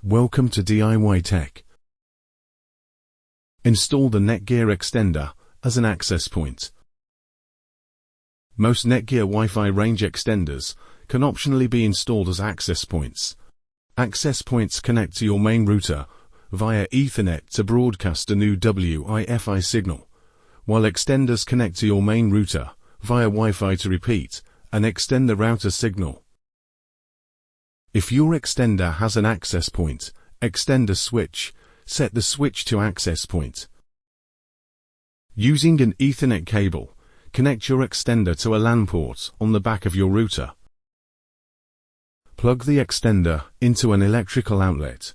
Welcome to DIY Tech. Install the Netgear extender as an access point. Most Netgear Wi-Fi range extenders can optionally be installed as access points. Access points connect to your main router via Ethernet to broadcast a new WiFi signal, while extenders connect to your main router via Wi-Fi to repeat and extend the router signal. If your extender has an access point, extender switch, set the switch to access point. Using an Ethernet cable, connect your extender to a LAN port on the back of your router. Plug the extender into an electrical outlet.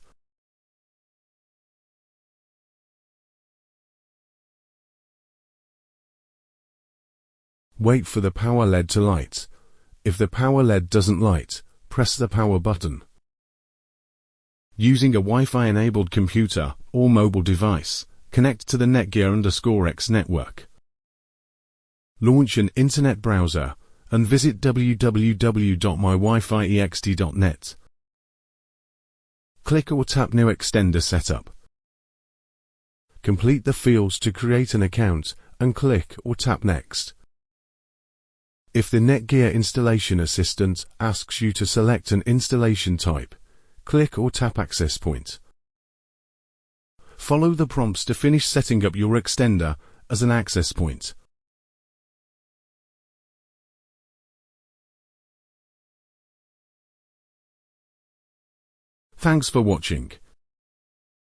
Wait for the power LED to light. If the power LED doesn't light, press the power button. Using a Wi-Fi enabled computer or mobile device, connect to the Netgear_X network. Launch an internet browser and visit www.mywifi.ext.net. Click or tap New Extender Setup. Complete the fields to create an account and click or tap Next. If the Netgear installation assistant asks you to select an installation type, click or tap Access Point. Follow the prompts to finish setting up your extender as an access point. Thanks for watching.